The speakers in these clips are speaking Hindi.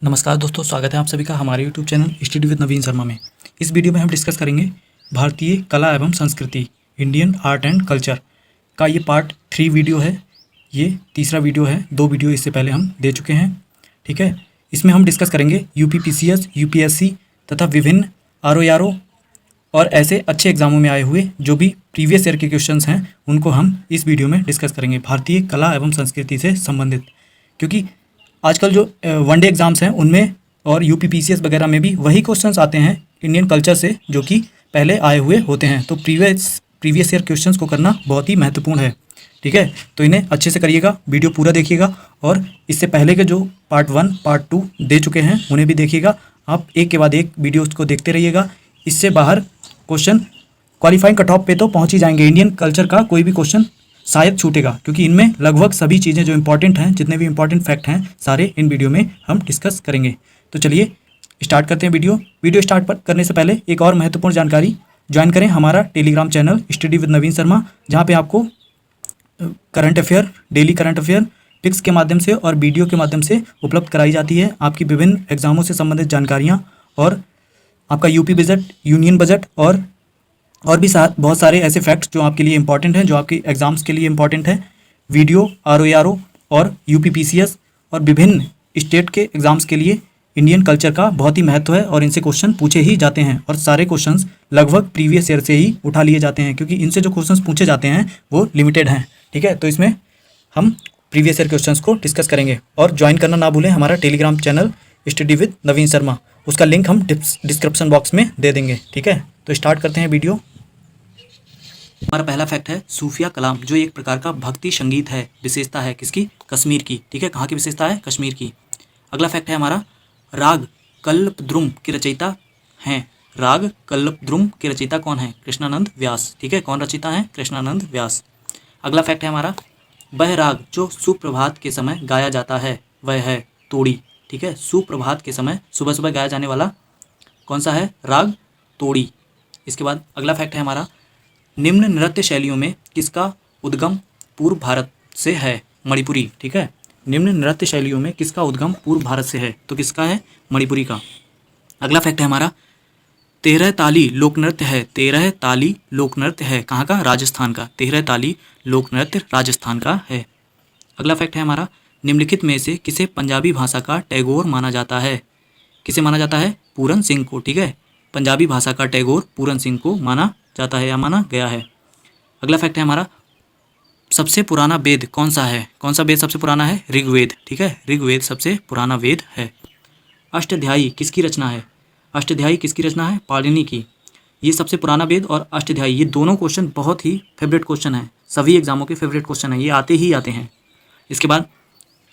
नमस्कार दोस्तों, स्वागत है आप सभी का हमारे YouTube channel study with Naveen Sharma में। इस वीडियो में हम डिस्कस करेंगे भारतीय कला एवं संस्कृति, इंडियन आर्ट एंड कल्चर का ये पार्ट 3 वीडियो है। ये तीसरा वीडियो है, 2 वीडियो इससे पहले हम दे चुके हैं। ठीक है, इसमें हम डिस्कस करेंगे यूपीपीसीएस, यूपीएससी तथा विभिन्न आरओ और ऐसे अच्छे एग्जामों में आए हुए जो भी प्रीवियस ईयर के क्वेश्चंस हैं उनको हम इस वीडियो में डिस्कस करेंगे, भारतीय कला एवं संस्कृति से संबंधित। क्योंकि आजकल जो वनडे एग्ज़ाम्स हैं उनमें और यूपीपीसीएस वगैरह में भी वही क्वेश्चंस आते हैं इंडियन कल्चर से जो कि पहले आए हुए होते हैं। तो प्रीवियस ईयर क्वेश्चंस को करना बहुत ही महत्वपूर्ण है। ठीक है, तो इन्हें अच्छे से करिएगा, वीडियो पूरा देखिएगा और इससे पहले के जो पार्ट 1 पार्ट 2 दे चुके हैं उन्हें भी देखिएगा। आप एक के बाद एक वीडियोज़ को देखते रहिएगा। इससे बाहर क्वेश्चन क्वालिफाइंग कट ऑफ पे तो पहुँच ही जाएंगे। इंडियन कल्चर का कोई भी क्वेश्चन शायद छूटेगा क्योंकि इनमें लगभग सभी चीज़ें जो इंपॉर्टेंट हैं, जितने भी इंपॉर्टेंट फैक्ट हैं, सारे इन वीडियो में हम डिस्कस करेंगे। तो चलिए स्टार्ट करते हैं वीडियो स्टार्ट करने से पहले एक और महत्वपूर्ण जानकारी, ज्वाइन करें हमारा Telegram channel study with Naveen Sharma, जहाँ पे आपको current affair, daily current affair pics के माध्यम से और वीडियो के माध्यम से उपलब्ध कराई जाती है। आपकी विभिन्न एग्जामों से संबंधित जानकारियाँ और आपका यूपी बजट, यूनियन बजट और भी बहुत सारे ऐसे फैक्ट्स जो आपके लिए इंपॉर्टेंट हैं, जो आपके एग्जाम्स के लिए इंपॉर्टेंट है। वीडियो, आरओ और यूपीपीसीएस और विभिन्न स्टेट के एग्जाम्स के लिए इंडियन कल्चर का बहुत ही महत्व है और इनसे क्वेश्चन पूछे ही जाते हैं और सारे क्वेश्चंस लगभग प्रीवियस ईयर से ही उठा लिए जाते हैं क्योंकि इनसे जो क्वेश्चंस पूछे जाते हैं वो लिमिटेड हैं। ठीक है, तो इसमें हम प्रीवियस ईयर क्वेश्चंस को डिस्कस करेंगे। और ज्वाइन करना ना भूलें हमारा Telegram channel study with Naveen Sharma, उसका लिंक हम डिस्क्रिप्शन बॉक्स में दे देंगे। ठीक है, तो स्टार्ट करते हैं वीडियो। हमारा पहला फैक्ट है सूफिया कलाम, जो एक प्रकार का भक्ति संगीत है। विशेषता है किसकी? कश्मीर की। ठीक है, कहाँ की विशेषता है? कश्मीर की। अगला फैक्ट है हमारा राग कल्पद्रुम के रचयिता हैं। राग कल्पद्रुम के रचयिता कौन है? कृष्णानंद व्यास। ठीक है, कौन रचयिता है? कृष्णानंद व्यास। अगला फैक्ट है हमारा वह राग जो सुप्रभात के समय गाया जाता है वह है तोड़ी। ठीक है, सुप्रभात के समय सुबह सुबह गाया जाने वाला कौन सा है? राग तोड़ी। इसके बाद अगला फैक्ट है हमारा निम्न नृत्य शैलियों में किसका उद्गम पूर्व भारत से है? मणिपुरी। ठीक है, निम्न नृत्य शैलियों में किसका उद्गम पूर्व भारत से है? तो किसका है? मणिपुरी का। अगला फैक्ट है हमारा 13 ताली लोक नृत्य है। 13 ताली लोक नृत्य है कहाँ का? राजस्थान का। 13 ताली लोक नृत्य राजस्थान का है। अगला फैक्ट है हमारा निम्नलिखित में से किसे पंजाबी भाषा का टैगोर माना जाता है? किसे माना जाता है? पूरन सिंह को। ठीक है, पंजाबी भाषा का टैगोर पूरन सिंह को माना जाता है या माना गया है। अगला फैक्ट है हमारा सबसे पुराना वेद कौन सा है? कौन सा वेद सबसे पुराना है? ऋग्वेद। ठीक है, ऋग्वेद सबसे पुराना वेद है। अष्टाध्यायी किसकी रचना है? अष्टाध्यायी किसकी रचना है? पाणिनि की। ये सबसे पुराना वेद और अष्टाध्यायी, ये दोनों क्वेश्चन बहुत ही फेवरेट क्वेश्चन है, सभी एग्जामों के फेवरेट क्वेश्चन है, ये आते ही आते हैं। इसके बाद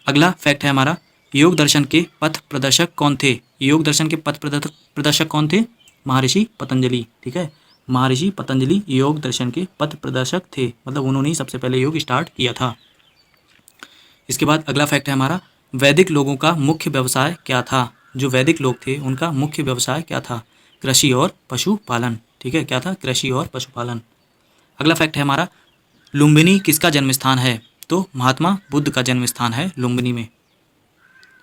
अगला फैक्ट है हमारा योग दर्शन के पथ प्रदर्शक कौन थे? योग दर्शन के पथ प्रदर्शक कौन थे? महर्षि पतंजलि। ठीक है, महर्षि पतंजलि योग दर्शन के पथ प्रदर्शक थे, मतलब उन्होंने ही सबसे पहले योग स्टार्ट किया था। इसके बाद अगला फैक्ट है हमारा वैदिक लोगों का मुख्य व्यवसाय क्या था? जो वैदिक लोग थे उनका मुख्य व्यवसाय क्या था? कृषि और पशुपालन। ठीक है, क्या था? कृषि और पशुपालन। अगला फैक्ट है हमारा लुम्बिनी किसका जन्म स्थान है? तो महात्मा बुद्ध का जन्म स्थान है लुम्बिनी में।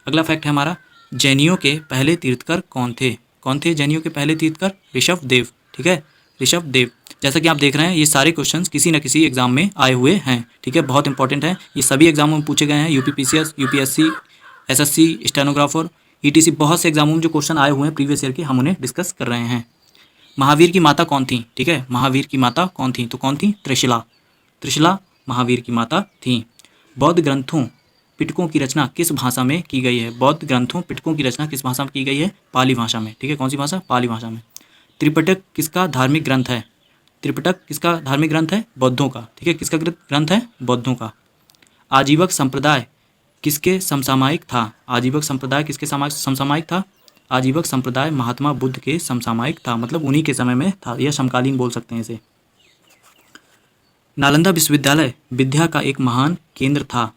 अगला फैक्ट है हमारा जैनियों के पहले तीर्थकर कौन थे? कौन थे जैनियों के पहले तीर्थकर? ऋषभदेव। ठीक है, ऋषभदेव। जैसा कि आप देख रहे हैं ये सारे क्वेश्चंस किसी न किसी एग्जाम में आए हुए हैं। ठीक है, बहुत इंपॉर्टेंट है, ये सभी एग्जामों में पूछे गए हैं। UPPCS, UPSC, SSC, stenographer, etc, बहुत से एग्जामों में जो क्वेश्चन आए हुए हैं प्रीवियस ईयर के, हम उन्हें डिस्कस कर रहे हैं। महावीर की माता कौन थी? ठीक है, महावीर की माता कौन थी? तो कौन थी? त्रिशिला। त्रिशिला महावीर की माता थी। बौद्ध ग्रंथों पिटकों की रचना किस भाषा में की गई है? बौद्ध ग्रंथों पिटकों की रचना किस भाषा में की गई है? पाली भाषा में। ठीक है, कौन सी भाषा? पाली भाषा में। त्रिपिटक किसका धार्मिक ग्रंथ है? त्रिपिटक किसका धार्मिक ग्रंथ है? बौद्धों का। ठीक है, किसका ग्रंथ है? बौद्धों का। आजीवक संप्रदाय किसके समसामयिक था? आजीवक संप्रदाय किसके समसामयिक था? आजीवक संप्रदाय महात्मा बुद्ध के समसामयिक था, मतलब उन्हीं के समय में था, यह समकालीन बोल सकते हैं इसे। नालंदा विश्वविद्यालय विद्या का एक महान केंद्र था,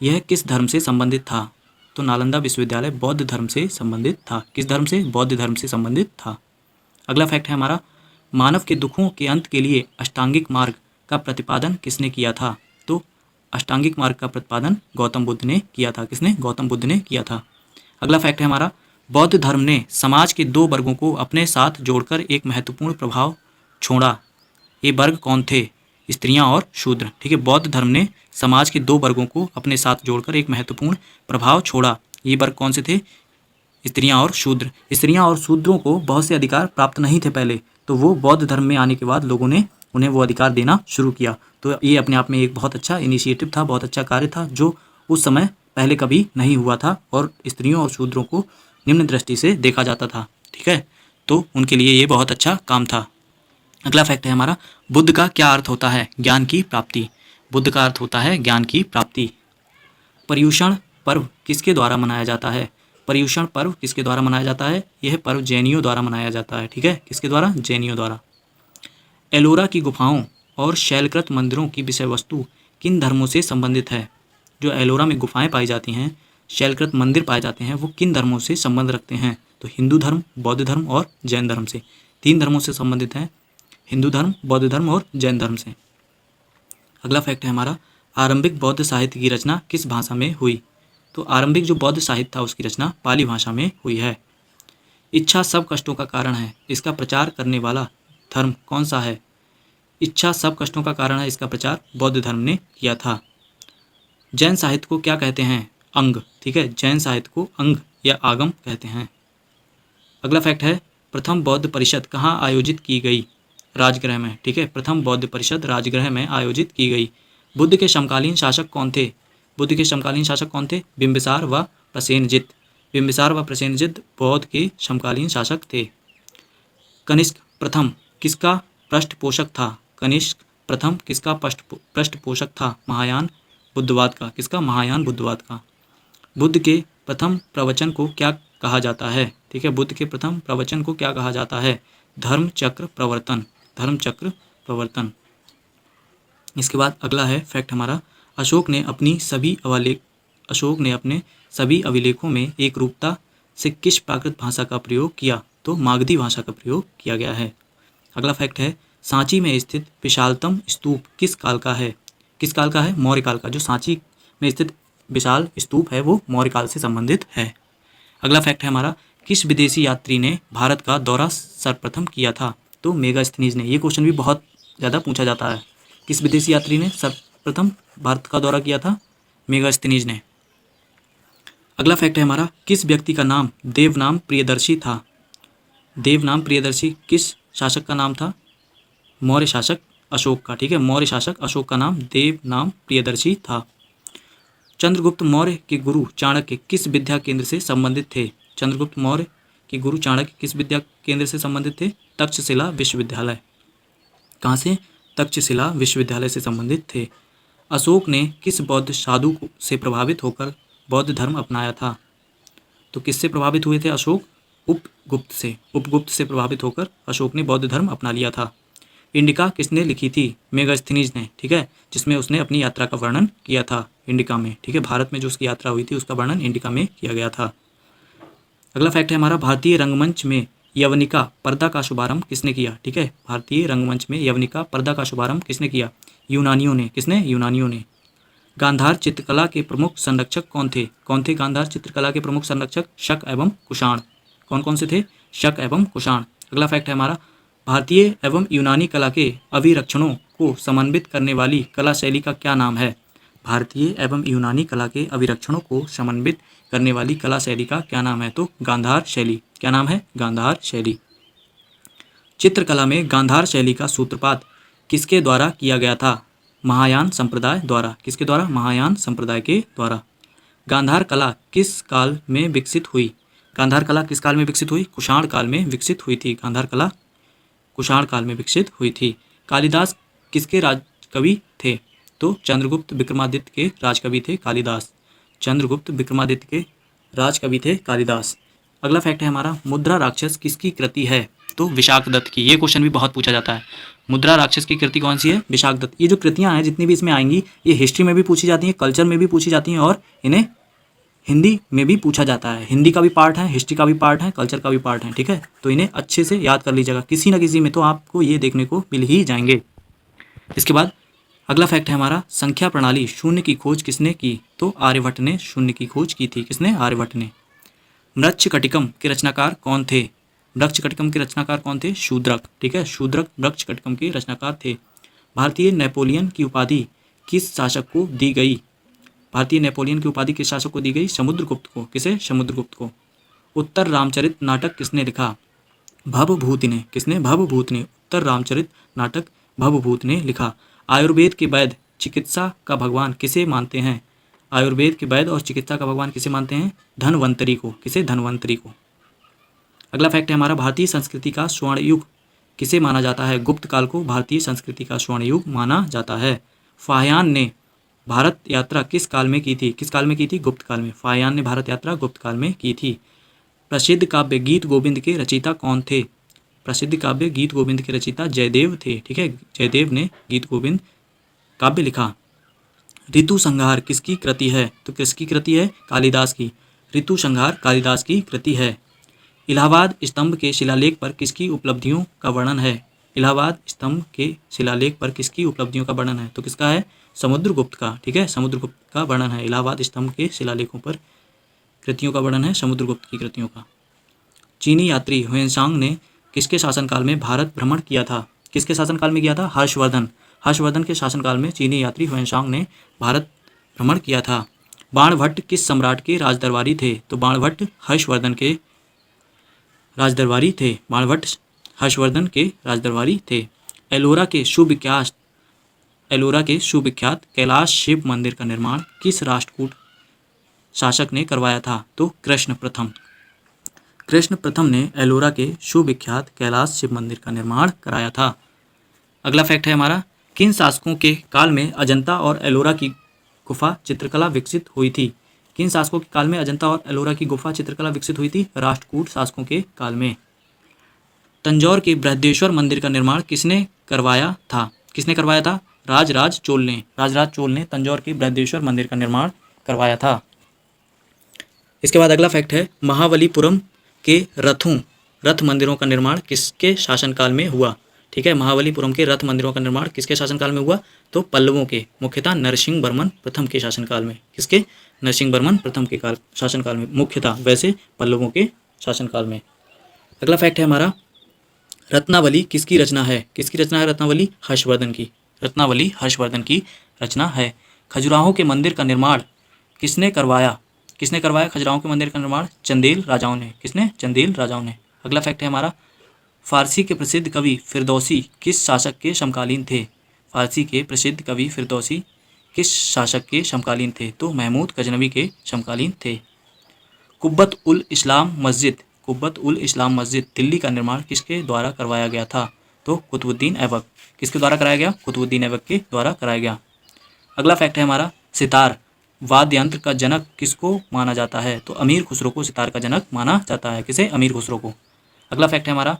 यह किस धर्म से संबंधित था? तो नालंदा विश्वविद्यालय बौद्ध धर्म से संबंधित था। किस धर्म से? बौद्ध धर्म से संबंधित था। अगला फैक्ट है हमारा मानव के दुखों के अंत के लिए अष्टांगिक मार्ग का प्रतिपादन किसने किया था? तो अष्टांगिक मार्ग का प्रतिपादन गौतम बुद्ध ने किया था। किसने? गौतम बुद्ध ने किया था। अगला फैक्ट है हमारा, बौद्ध धर्म ने समाज के दो वर्गों को अपने साथ जोड़कर एक महत्वपूर्ण प्रभाव छोड़ा। ये वर्ग कौन थे? स्त्रियां और शूद्र। ठीक है, बौद्ध धर्म ने समाज के दो वर्गों को अपने साथ जोड़कर एक महत्वपूर्ण प्रभाव छोड़ा। ये वर्ग कौन से थे? स्त्रियां और शूद्र। स्त्रियां और शूद्रों को बहुत से अधिकार प्राप्त नहीं थे पहले, तो वो बौद्ध धर्म में आने के बाद लोगों ने उन्हें वो अधिकार देना शुरू किया। तो ये अपने आप में एक बहुत अच्छा इनिशिएटिव था, बहुत अच्छा कार्य था, जो उस समय पहले कभी नहीं हुआ था और स्त्रियों और शूद्रों को निम्न दृष्टि से देखा जाता था। ठीक है, तो उनके लिए ये बहुत अच्छा काम था। अगला फैक्ट है हमारा, बुद्ध का क्या अर्थ होता है? ज्ञान की प्राप्ति। बुद्ध का अर्थ होता है ज्ञान की प्राप्ति। पर्युषण पर्व किसके द्वारा मनाया जाता है? पर्युषण पर्व किसके द्वारा मनाया जाता है? यह पर्व जैनियों द्वारा मनाया जाता है। ठीक है, किसके द्वारा? जैनियों द्वारा। एलोरा की गुफाओं और शैलकृत मंदिरों की विषय वस्तु किन धर्मों से संबंधित है? जो एलोरा में गुफाएं पाई जाती हैं, शैलकृत मंदिर पाए जाते हैं, वो किन धर्मों से संबंध रखते हैं? तो हिंदू धर्म, बौद्ध धर्म और जैन धर्म से। तीन धर्मों से संबंधित हैं, हिंदू धर्म, बौद्ध धर्म और जैन धर्म से। अगला फैक्ट है हमारा, आरंभिक बौद्ध साहित्य की रचना किस भाषा में हुई? तो आरंभिक जो बौद्ध साहित्य था उसकी रचना पाली भाषा में हुई है। इच्छा सब कष्टों का कारण है, इसका प्रचार करने वाला धर्म कौन सा है? इच्छा सब कष्टों का कारण है, इसका प्रचार बौद्ध धर्म ने किया था। जैन साहित्य को क्या कहते हैं? अंग। ठीक है, जैन साहित्य को अंग या आगम कहते हैं। अगला फैक्ट है, प्रथम बौद्ध परिषद कहाँ आयोजित की गई? राजगृह में। ठीक है, प्रथम बौद्ध परिषद राजगृह में आयोजित की गई। बुद्ध के समकालीन शासक कौन थे? बुद्ध के समकालीन शासक कौन थे? बिंबिसार व प्रसेनजित। बिंबिसार व प्रसेनजित बौद्ध के समकालीन शासक थे। कनिष्क प्रथम किसका पृष्ठपोषक था? कनिष्क प्रथम किसका पृष्ठपोषक था? महायान बुद्धवाद का। किसका? महायान बुद्धवाद का। बुद्ध के प्रथम प्रवचन को क्या कहा जाता है? ठीक है, बुद्ध के प्रथम प्रवचन को क्या कहा जाता है? धर्म चक्र प्रवर्तन। धर्म चक्र प्रवर्तन। इसके बाद अगला है फैक्ट हमारा, अशोक ने अपने सभी अभिलेखों में एक रूपता से किस प्राकृत भाषा का प्रयोग किया? तो मागधी भाषा का प्रयोग किया गया है। अगला फैक्ट है, सांची में स्थित विशालतम स्तूप किस काल का है? किस काल का है? मौर्य काल का। जो सांची में स्थित विशाल स्तूप है वो मौर्य काल से संबंधित है। अगला फैक्ट है हमारा, किस विदेशी यात्री ने भारत का दौरा सर्वप्रथम किया था? तो मेगास्थनीज ने। ये क्वेश्चन भी बहुत ज़्यादा पूछा जाता है। किस विदेशी यात्री ने सर्वप्रथम भारत का दौरा किया था? मेगास्थनीज ने। अगला फैक्ट है हमारा, किस व्यक्ति का नाम देवनाम प्रियदर्शी था? देवनाम प्रियदर्शी किस शासक का नाम था? मौर्य शासक अशोक का। ठीक है, मौर्य शासक अशोक का नाम देवनाम प्रियदर्शी था। चंद्रगुप्त मौर्य के गुरु चाणक्य किस विद्या केंद्र से संबंधित थे? चंद्रगुप्त मौर्य के गुरु चाणक्य किस विद्या केंद्र से संबंधित थे? तक्षशिला विश्वविद्यालय। कहाँ से? तक्षशिला विश्वविद्यालय से संबंधित थे। अशोक ने किस बौद्ध साधु से प्रभावित होकर बौद्ध धर्म अपनाया था? तो किससे प्रभावित हुए थे अशोक? उपगुप्त से। उपगुप्त से प्रभावित होकर अशोक ने बौद्ध धर्म अपना लिया था। इंडिका किसने लिखी थी? मेगास्थनीज ने। ठीक है, जिसमें उसने अपनी यात्रा का वर्णन किया था इंडिका में। ठीक है, भारत में जो उसकी यात्रा हुई थी उसका वर्णन इंडिका में किया गया था। अगला फैक्ट है हमारा, भारतीय रंगमंच में यवनिका पर्दा का शुभारंभ किसने किया? ठीक है, भारतीय रंगमंच में यवनिका पर्दा का शुभारंभ किसने किया? यूनानियों ने। किसने? यूनानियों ने। गांधार चित्रकला के प्रमुख संरक्षक कौन थे? कौन थे गांधार चित्रकला के प्रमुख संरक्षक? शक एवं कुषाण। कौन कौन से थे? शक एवं कुषाण। अगला फैक्ट है हमारा, भारतीय एवं यूनानी कला के अभिरक्षणों को समन्वित करने वाली कला शैली का क्या नाम है? भारतीय एवं यूनानी कला के अभिरक्षणों को समन्वित करने वाली कला शैली का क्या नाम है? तो गांधार शैली। क्या नाम है? गांधार शैली। चित्रकला में गांधार शैली का सूत्रपात किसके द्वारा किया गया था? महायान संप्रदाय द्वारा। किसके द्वारा? महायान संप्रदाय के द्वारा। गांधार कला किस काल में विकसित हुई? गांधार कला किस काल में विकसित हुई? कुषाण काल में विकसित हुई थी। गांधार कला कुषाण काल में विकसित हुई थी। कालिदास किसके राजकवि थे? तो चंद्रगुप्त विक्रमादित्य के राजकवि थे कालिदास। चंद्रगुप्त विक्रमादित्य के राजकवि थे कालिदास। अगला फैक्ट है हमारा, मुद्रा राक्षस किसकी कृति है? तो विशाखदत्त की। ये क्वेश्चन भी बहुत पूछा जाता है। मुद्रा राक्षस की कृति कौन सी है? विशाखदत्त। ये जो कृतियां हैं जितनी भी इसमें आएंगी, ये हिस्ट्री में भी पूछी जाती हैं, कल्चर में भी पूछी जाती हैं और इन्हें हिंदी में भी पूछा जाता है। हिंदी का भी पार्ट है, हिस्ट्री का भी पार्ट है, कल्चर का भी पार्ट है। ठीक है, तो इन्हें अच्छे से याद कर लीजिएगा, किसी न किसी में तो आपको ये देखने को मिल ही जाएंगे। इसके बाद अगला फैक्ट है हमारा, संख्या प्रणाली शून्य की खोज किसने की? तो आर्यभट्ट ने शून्य की खोज की थी। किसने? आर्यभट्ट ने। मृच्छकटिकम के रचनाकार कौन थे? मृच्छकटिकम के रचनाकार कौन थे? शूद्रक। ठीक है, शूद्रक मृच्छकटिकम के रचनाकार थे। भारतीय नेपोलियन की उपाधि किस शासक को दी गई? भारतीय नेपोलियन की उपाधि किस शासक को दी गई? समुद्रगुप्त को। किसे? समुद्रगुप्त को। उत्तर रामचरित नाटक किसने लिखा? भवभूति ने। किसने? भवभूति ने। उत्तर रामचरित नाटक भवभूति ने लिखा। आयुर्वेद के वैद्य चिकित्सा का भगवान किसे मानते हैं? आयुर्वेद के वैद्य और चिकित्सा का भगवान किसे मानते हैं? धन्वंतरी को। किसे? धन्वंतरी को। अगला फैक्ट है हमारा, भारतीय संस्कृति का स्वर्ण युग किसे माना जाता है? गुप्त काल को भारतीय संस्कृति का स्वर्ण युग माना जाता है। फाहियान ने भारत यात्रा किस काल में की थी? किस काल में की थी? गुप्त काल में। फाहियान ने भारत यात्रा गुप्त काल में की थी। प्रसिद्ध काव्य गीत गोविंद के रचयिता कौन थे? प्रसिद्ध काव्य गीत गोविंद के रचयिता जयदेव थे। ठीक है, जयदेव ने गीत गोविंद काव्य लिखा। ऋतु संहार किसकी कृति है? तो किसकी कृति है? कालिदास की। ऋतु संहार कालिदास की कृति है। इलाहाबाद स्तंभ के शिलालेख पर किसकी उपलब्धियों का वर्णन है? इलाहाबाद स्तंभ के शिलालेख पर किसकी उपलब्धियों का वर्णन है? तो किसका है? समुद्रगुप्त का। ठीक है, समुद्रगुप्त का वर्णन है। इलाहाबाद स्तंभ के शिलालेखों पर कृतियों का वर्णन है समुद्रगुप्त की कृतियों का। चीनी यात्री ह्वेनसांग ने किसके शासनकाल में भारत भ्रमण किया था? किसके शासनकाल में किया था? हर्षवर्धन। हर्षवर्धन के शासनकाल में चीनी यात्री ह्वेनसांग ने भारत भ्रमण किया था। बाणभट्ट किस सम्राट के राजदरबारी थे? तो बाणभट्ट हर्षवर्धन के राजदरबारी थे। बाणभट्ट हर्षवर्धन के राजदरबारी थे। एलोरा के सुविख्यात कैलाश शिव मंदिर का निर्माण किस राष्ट्रकूट शासक ने करवाया था? तो कृष्ण प्रथम। कृष्ण प्रथम ने एलोरा के सुविख्यात कैलाश शिव मंदिर का निर्माण कराया था। अगला फैक्ट है हमारा, किन शासकों के काल में अजंता और एलोरा की गुफा चित्रकला विकसित हुई थी? किन शासकों के काल में अजंता और एलोरा की गुफा चित्रकला विकसित हुई थी? राष्ट्रकूट शासकों के काल में। तंजौर के बृहदेश्वर मंदिर का निर्माण किसने करवाया था? किसने करवाया था? राजराज चोल ने। राजराज चोल ने तंजौर के बृहदेश्वर मंदिर का निर्माण करवाया था। इसके बाद अगला फैक्ट है, महाबलीपुरम के रथ मंदिरों का निर्माण किसके शासनकाल में हुआ? ठीक है, महाबलीपुरम के रथ मंदिरों का निर्माण किसके शासनकाल में हुआ? तो पल्लवों के, मुख्यतः नरसिंह वर्मन प्रथम के शासनकाल में। किसके? नरसिंह वर्मन प्रथम के शासनकाल में, मुख्यतः वैसे पल्लवों के शासनकाल में। अगला फैक्ट है हमारा, रत्नावली किसकी रचना है? किसकी रचना है रत्नावली? हर्षवर्धन की। रत्नावली हर्षवर्धन की रचना है। खजुराहो के मंदिर का निर्माण किसने करवाया? किसने करवाया खजुराहो के मंदिर का निर्माण? चंदेल राजाओं ने। किसने? चंदेल राजाओं ने। अगला फैक्ट है हमारा, फारसी के प्रसिद्ध कवि फिरदौसी किस शासक के समकालीन थे? फारसी के प्रसिद्ध कवि फिरदौसी किस शासक के समकालीन थे? तो महमूद गजनवी के समकालीन थे। कुब्बत उल इस्लाम मस्जिद दिल्ली का निर्माण किसके द्वारा करवाया गया था? तो कुतुबुद्दीन ऐबक। किसके द्वारा कराया गया? कुतुबुद्दीन ऐबक के द्वारा कराया गया। अगला फैक्ट है हमारा, सितार वाद्य यंत्र का जनक किसको माना जाता है? तो अमीर खुसरो को सितार का जनक माना जाता है। किसे? अमीर खुसरो को। अगला फैक्ट है हमारा,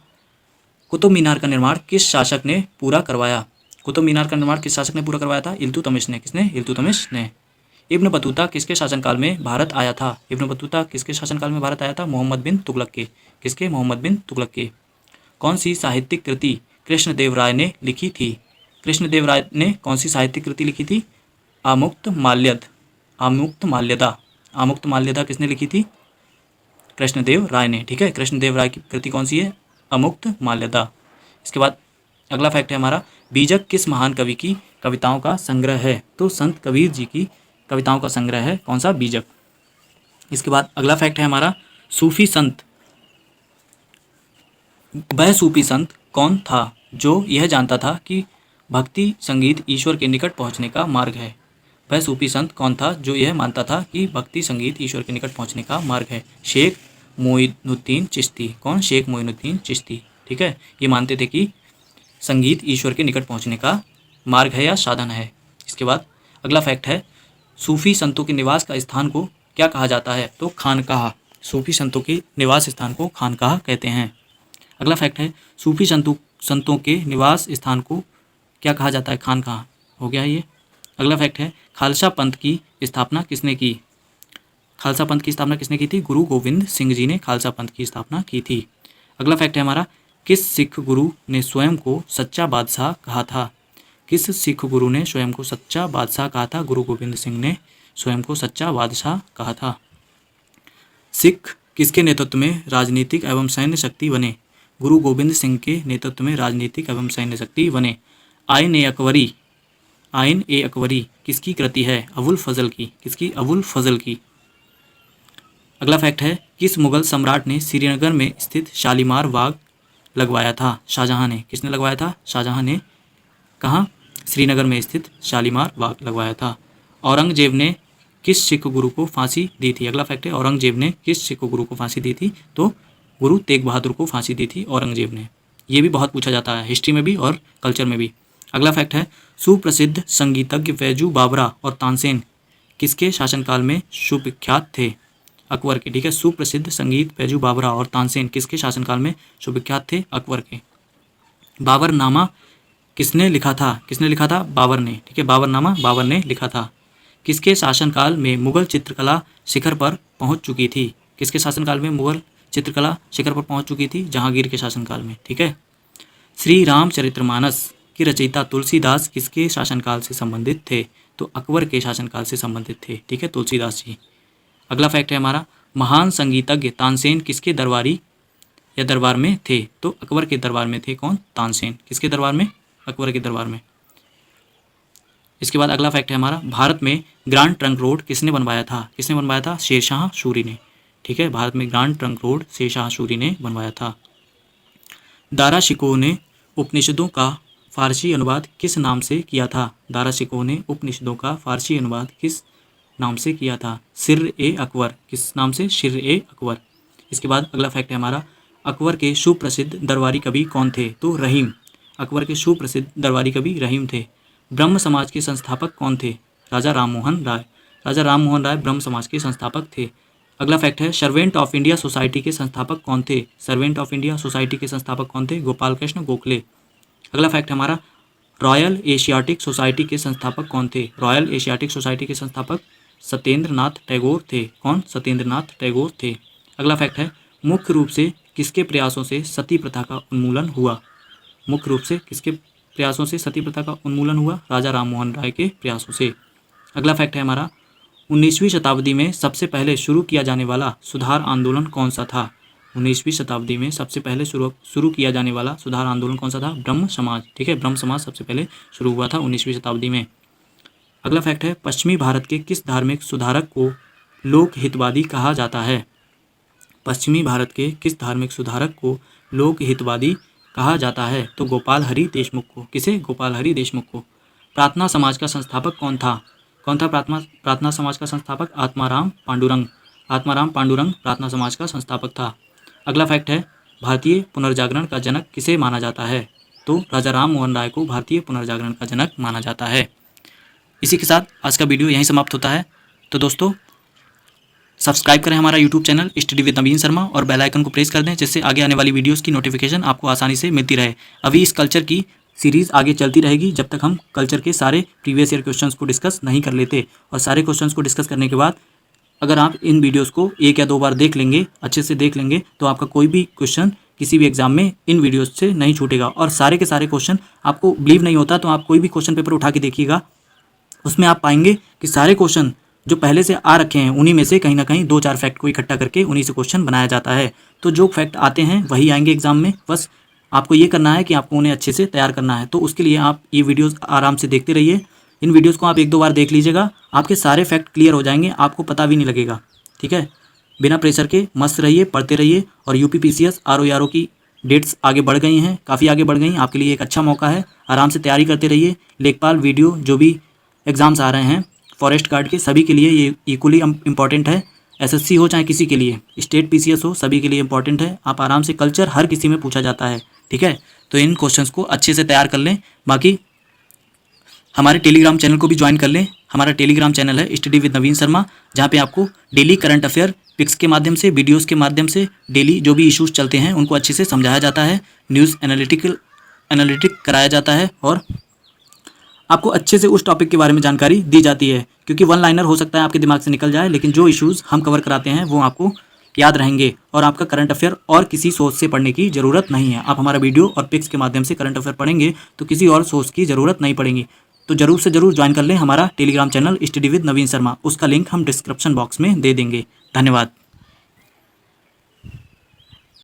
कुतुब मीनार का निर्माण किस शासक ने पूरा करवाया? कुतुब मीनार का निर्माण किस शासक ने पूरा करवाया था? इल्तुतमिश ने। किसने? इल्तुतमिश ने। इब्न बतूता किसके शासनकाल में भारत आया था? इब्न बतूता किसके शासनकाल में भारत आया था? मोहम्मद बिन तुगलक के। किसके? मोहम्मद बिन तुगलक के। कौन सी साहित्यिक कृति कृष्णदेव राय ने लिखी थी? कृष्णदेव राय ने कौन सी साहित्यिक कृति लिखी थी? आमुक्त माल्यदा किसने लिखी थी? कृष्णदेव राय ने। ठीक है, कृष्णदेव राय की कृति कौन सी है? अमुक्त माल्यदा। इसके बाद अगला फैक्ट है हमारा, बीजक किस महान कवि की कविताओं का संग्रह है? तो संत कबीर जी की कविताओं का संग्रह है। कौन सा? बीजक। इसके बाद अगला फैक्ट है हमारा, वह सूफी संत कौन था जो यह जानता था कि भक्ति संगीत ईश्वर के निकट पहुंचने का मार्ग है? वह सूफी संत कौन था जो यह मानता था कि भक्ति संगीत ईश्वर के निकट पहुंचने का मार्ग है? शेख मोइनुद्दीन चिश्ती। कौन? शेख मोइनुद्दीन चिश्ती। ठीक है, ये मानते थे कि संगीत ईश्वर के निकट पहुंचने का मार्ग है या साधन है। इसके बाद अगला फैक्ट है, सूफी संतों के निवास का स्थान को क्या कहा जाता है? तो खानकाह। सूफी संतों के निवास स्थान को खानकाह कहते हैं। अगला फैक्ट है, सूफी संतों के निवास स्थान को क्या कहा जाता है? खानकाह। हो गया ये। अगला फैक्ट है, खालसा पंथ की स्थापना किसने की? खालसा पंथ की स्थापना किसने की थी? गुरु गोविंद सिंह जी ने खालसा पंथ की स्थापना की थी। अगला फैक्ट है हमारा, किस सिख गुरु ने स्वयं को सच्चा बादशाह कहा था? किस सिख गुरु ने स्वयं को सच्चा बादशाह कहा था? गुरु गोविंद सिंह ने स्वयं को सच्चा बादशाह कहा था। सिख किसके नेतृत्व में राजनीतिक एवं सैन्य शक्ति बने? गुरु गोबिंद सिंह के नेतृत्व में राजनीतिक एवं सैन्य शक्ति बने। आइन ए अकबरी किसकी कृति है? अबुल फजल की। किसकी? अबुल फजल की। अगला फैक्ट है, किस मुगल सम्राट ने श्रीनगर में स्थित शालीमार बाग लगवाया था? शाहजहां ने। किसने लगवाया था? शाहजहां ने। कहाँ? श्रीनगर में स्थित शालीमार बाग लगवाया था। औरंगजेब ने किस सिख गुरु को फांसी दी थी? अगला फैक्ट है, औरंगजेब ने किस सिख गुरु को फांसी दी थी? तो गुरु तेग बहादुर को फांसी दी थी औरंगजेब ने। ये भी बहुत पूछा जाता है हिस्ट्री में भी और कल्चर में भी। अगला फैक्ट है, सुप्रसिद्ध संगीतज्ञ बैजू बावरा और तानसेन किसके शासनकाल में सुविख्यात थे? अकबर के। ठीक है, सुप्रसिद्ध संगीत बैजू बावरा और तानसेन किसके शासनकाल में सुविख्यात थे? अकबर के। बाबरनामा किसने लिखा था? किसने लिखा था? बाबर ने। ठीक है, बाबरनामा बाबर ने लिखा था। किसके शासनकाल में मुगल चित्रकला शिखर पर पहुंच चुकी थी? किसके शासनकाल में मुगल चित्रकला शिखर पर पहुंच चुकी थी? जहांगीर के शासनकाल में। ठीक है। श्री रामचरितमानस की रचयिता तुलसीदास किसके शासनकाल से संबंधित थे? तो अकबर के शासनकाल से संबंधित थे। ठीक है, तुलसीदास जी। अगला फैक्ट है हमारा, महान संगीतज्ञ तानसेन किसके दरबारी या दरबार में थे? तो अकबर के दरबार में थे। कौन? तानसेन। किसके दरबार में? अकबर के दरबार में। इसके बाद अगला फैक्ट है हमारा, भारत में ग्रांड ट्रंक रोड किसने बनवाया था? किसने बनवाया था? शेरशाह सूरी ने। ठीक है, भारत में Grand Trunk Road Sher Shah Suri ने बनवाया था। दारा शिकोह ने उपनिषदों का फारसी अनुवाद किस नाम से किया था? दारा शिकोह ने उपनिषदों का फारसी अनुवाद किस नाम से किया था? सिर ए अकबर। किस नाम से? सिर ए अकबर। इसके बाद अगला फैक्ट है हमारा, अकबर के सुप्रसिद्ध दरबारी कवि कौन थे? तो रहीम। अकबर के सुप्रसिद्ध दरबारी कवि रहीम थे। ब्रह्म समाज के संस्थापक कौन थे? राजा राममोहन राय। राजा राममोहन राय ब्रह्म समाज के संस्थापक थे। अगला फैक्ट है, सर्वेंट ऑफ इंडिया सोसाइटी के संस्थापक कौन थे? सर्वेंट ऑफ इंडिया सोसाइटी के संस्थापक कौन थे? गोपाल कृष्ण गोखले। अगला फैक्ट हमारा, रॉयल एशियाटिक सोसाइटी के संस्थापक कौन थे? रॉयल एशियाटिक सोसाइटी के संस्थापक सत्येंद्रनाथ टैगोर थे। कौन? सत्येंद्रनाथ टैगोर थे। अगला फैक्ट है, मुख्य रूप से किसके प्रयासों से सती प्रथा का उन्मूलन हुआ? मुख्य रूप से किसके प्रयासों से सती प्रथा का उन्मूलन हुआ? राजा राममोहन राय के प्रयासों से। अगला फैक्ट है हमारा, 19वीं शताब्दी में सबसे पहले शुरू किया जाने वाला सुधार आंदोलन कौन सा था? 19वीं शताब्दी में सबसे पहले शुरू किया जाने वाला सुधार आंदोलन कौन सा था? ब्रह्म समाज। ठीक है, ब्रह्म समाज सबसे पहले शुरू हुआ था 19वीं शताब्दी में। अगला फैक्ट है, पश्चिमी भारत के किस धार्मिक सुधारक को लोक हितवादी कहा जाता है? पश्चिमी भारत के किस धार्मिक सुधारक को लोक हितवादी कहा जाता है? तो गोपाल हरि देशमुख को। किसे? गोपाल हरि देशमुख को। प्रार्थना समाज का संस्थापक कौन था? कौन था प्रार्थना समाज का संस्थापक? आत्माराम पांडुरंग। आत्माराम पांडुरंग प्रार्थना समाज का संस्थापक था। अगला फैक्ट है, भारतीय पुनर्जागरण का जनक किसे माना जाता है? तो राजा राममोहन राय को भारतीय पुनर्जागरण का जनक माना जाता है। इसी के साथ आज का वीडियो यहीं समाप्त होता है। तो दोस्तों, सब्सक्राइब करें हमारा YouTube channel study with Naveen Sharma और बेल आइकन को प्रेस कर दें, जिससे आगे आने वाली वीडियोस की नोटिफिकेशन आपको आसानी से मिलती रहे। अभी इस कल्चर की सीरीज़ आगे चलती रहेगी जब तक हम कल्चर के सारे प्रीवियस ईयर क्वेश्चंस को डिस्कस नहीं कर लेते। और सारे क्वेश्चंस को डिस्कस करने के बाद अगर आप इन वीडियोज़ को 1 या 2 बार देख लेंगे, अच्छे से देख लेंगे, तो आपका कोई भी क्वेश्चन किसी भी एग्जाम में इन वीडियोज़ से नहीं छूटेगा। और सारे के सारे क्वेश्चन आपको बिलीव नहीं होता तो आप कोई भी क्वेश्चन पेपर उठा के देखिएगा, उसमें आप पाएंगे कि सारे क्वेश्चन जो पहले से आ रखे हैं उन्हीं में से कहीं ना कहीं 2-4 फैक्ट को इकट्ठा करके उन्हीं से क्वेश्चन बनाया जाता है। तो जो फैक्ट आते हैं वही आएंगे एग्जाम में। बस आपको ये करना है कि आपको उन्हें अच्छे से तैयार करना है। तो उसके लिए आप ये वीडियोस आराम से देखते रहिए। इन वीडियोस को आप 1-2 बार देख लीजिएगा, आपके सारे फैक्ट क्लियर हो जाएंगे, आपको पता भी नहीं लगेगा। ठीक है, बिना प्रेशर के मस्त रहिए, पढ़ते रहिए। और UPPCS RO की डेट्स आगे बढ़ गई हैं, काफ़ी आगे बढ़ गई हैं। आपके लिए एक अच्छा मौका है, आराम से तैयारी करते रहिए। लेखपाल वीडियो जो भी एग्ज़ाम्स आ रहे हैं फॉरेस्ट गार्ड के, सभी के लिए ये इक्वली इम्पॉर्टेंट है। SSC हो चाहे किसी के लिए, स्टेट PCS हो, सभी के लिए इंपॉर्टेंट है। आप आराम से, कल्चर हर किसी में पूछा जाता है। ठीक है, तो इन क्वेश्चंस को अच्छे से तैयार कर लें। बाकी हमारे टेलीग्राम चैनल को भी ज्वाइन कर लें। हमारा टेलीग्राम चैनल है स्टडी विद नवीन शर्मा, जहाँ पे आपको डेली करंट अफेयर पिक्स के माध्यम से, वीडियोस के माध्यम से डेली जो भी इश्यूज चलते हैं उनको अच्छे से समझाया जाता है, न्यूज़ एनालिटिक कराया जाता है और आपको अच्छे से उस टॉपिक के बारे में जानकारी दी जाती है। क्योंकि वन लाइनर हो सकता है आपके दिमाग से निकल जाए, लेकिन जो इश्यूज़ हम कवर कराते हैं वो आपको याद रहेंगे और आपका करंट अफेयर और किसी सोर्स से पढ़ने की ज़रूरत नहीं है। आप हमारा वीडियो और पिक्स के माध्यम से करंट अफेयर पढ़ेंगे तो किसी और सोर्स की ज़रूरत नहीं पड़ेगी। तो जरूर से जरूर ज्वाइन कर लें हमारा Telegram channel study with Naveen Sharma. उसका लिंक हम डिस्क्रिप्शन बॉक्स में दे देंगे। धन्यवाद।